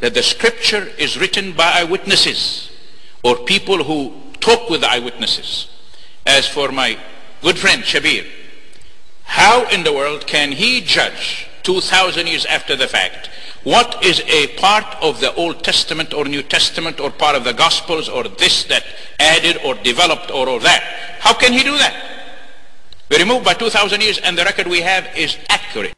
that the scripture is written by eyewitnesses or people who talk with the eyewitnesses. As for my good friend Shabir, how in the world can he judge 2,000 years after the fact what is a part of the Old Testament or New Testament or part of the Gospels or this that added or developed or that? How can he do that? We removed by 2,000 years and the record we have is accurate.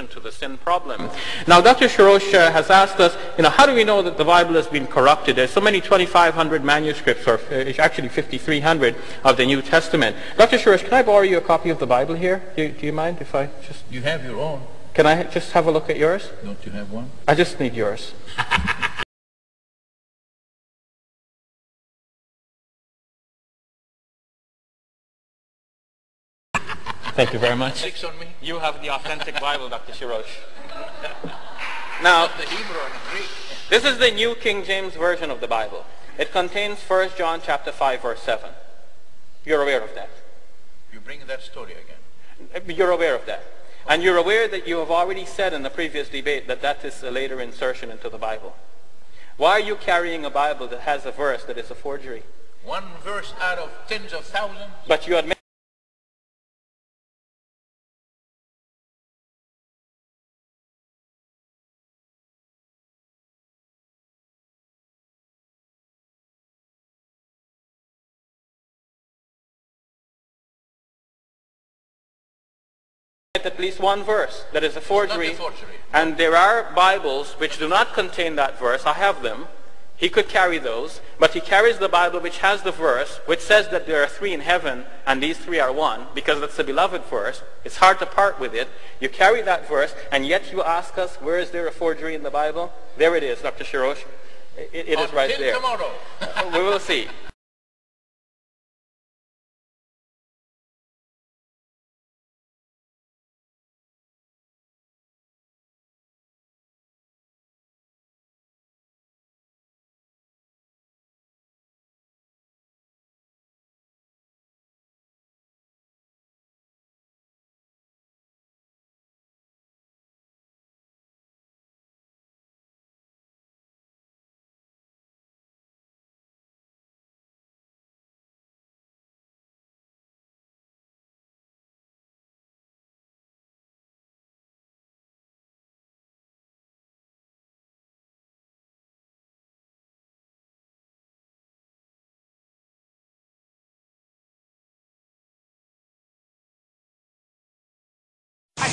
To the sin problem. Now, Dr. Sharosh has asked us, how do we know that the Bible has been corrupted? There's so many 2,500 manuscripts, or actually 5,300 of the New Testament. Dr. Sharosh, can I borrow you a copy of the Bible here? Do you mind if I just... You have your own. Can I just have a look at yours? Don't you have one? I just need yours. Thank you very much. On me. You have the authentic Bible, Dr. Sharosh. Now, the Hebrew and the Greek. This is the New King James Version of the Bible. It contains 1 John chapter 5, verse 7. You're aware of that? You bring that story again. You're aware of that. And you're aware that you have already said in the previous debate that that is a later insertion into the Bible. Why are you carrying a Bible that has a verse that is a forgery? One verse out of tens of thousands. But you admit at least one verse that is a forgery. And there are Bibles which do not contain that verse. I have them. He could carry those, but he carries the Bible which has the verse which says that there are three in heaven and these three are one, because that's the beloved verse. It's hard to part with it. You carry that verse, and yet you ask us, where is there a forgery in the Bible? There it is, Dr. Sharosh. It is right there. Tomorrow. We will see.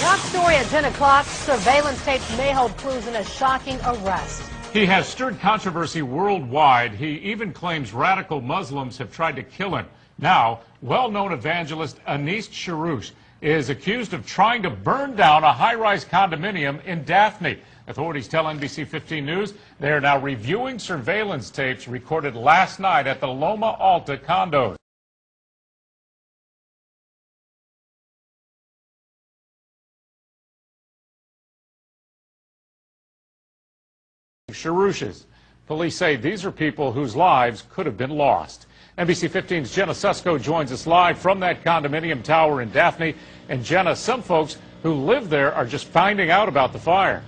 Top story at 10 o'clock. Surveillance tapes may hold clues in a shocking arrest. He has stirred controversy worldwide. He even claims radical Muslims have tried to kill him. Now, well-known evangelist Anis Sharoush is accused of trying to burn down a high-rise condominium in Daphne. Authorities tell NBC 15 News they are now reviewing surveillance tapes recorded last night at the Loma Alta condos. Sharoushes. Police say these are people whose lives could have been lost. NBC 15's Jenna Susko joins us live from that condominium tower in Daphne. And Jenna, some folks who live there are just finding out about the fire.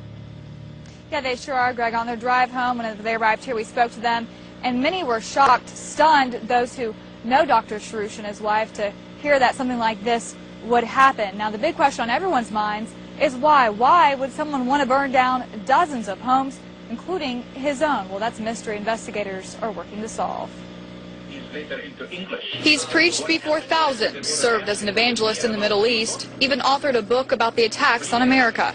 Yeah, they sure are, Greg. On their drive home, when they arrived here, we spoke to them, and many were shocked, stunned, those who know Dr. Sharoush and his wife, to hear that something like this would happen. Now, the big question on everyone's minds is why? Why would someone want to burn down dozens of homes, including his own? Well, that's a mystery investigators are working to solve. He's preached before thousands, served as an evangelist in the Middle East, even authored a book about the attacks on America.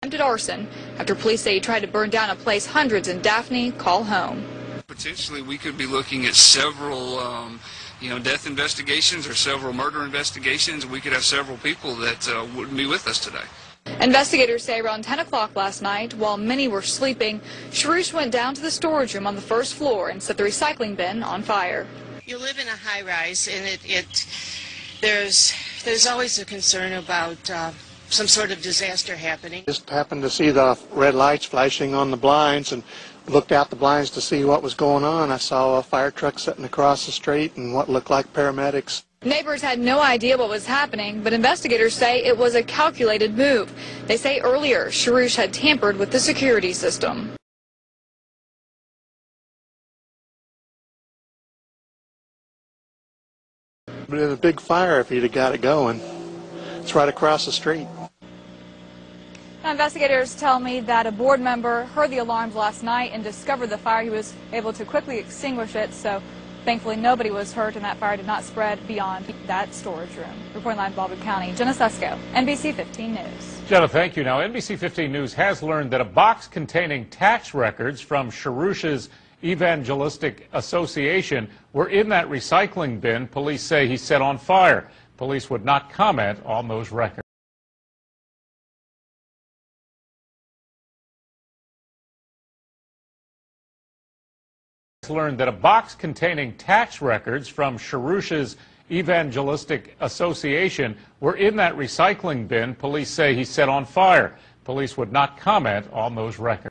Attempted arson after police say he tried to burn down a place hundreds in Daphne call home. Potentially, we could be looking at several death investigations or several murder investigations. We could have several people that wouldn't be with us today. Investigators say around 10 o'clock last night, while many were sleeping, Sharoush went down to the storage room on the first floor and set the recycling bin on fire. You live in a high-rise, and there's always a concern about some sort of disaster happening. Just happened to see the red lights flashing on the blinds and looked out the blinds to see what was going on. I saw a fire truck sitting across the street and what looked like paramedics. Neighbors had no idea what was happening, but investigators say it was a calculated move. They say earlier Sharoush had tampered with the security system. But it was a big fire if he'd have got it going. It's right across the street. Now, investigators tell me that a board member heard the alarms last night and discovered the fire. He was able to quickly extinguish it, so thankfully nobody was hurt and that fire did not spread beyond that storage room. Reporting live in Baldwin County, Jenna Susko, NBC 15 News. Jenna, thank you. Now, NBC 15 News has learned that a box containing tax records from Sharoush's Evangelistic Association were in that recycling bin police say he set on fire. Police would not comment on those records. Learned that a box containing tax records from Sharoush's Evangelistic Association were in that recycling bin police say he set on fire. Police would not comment on those records.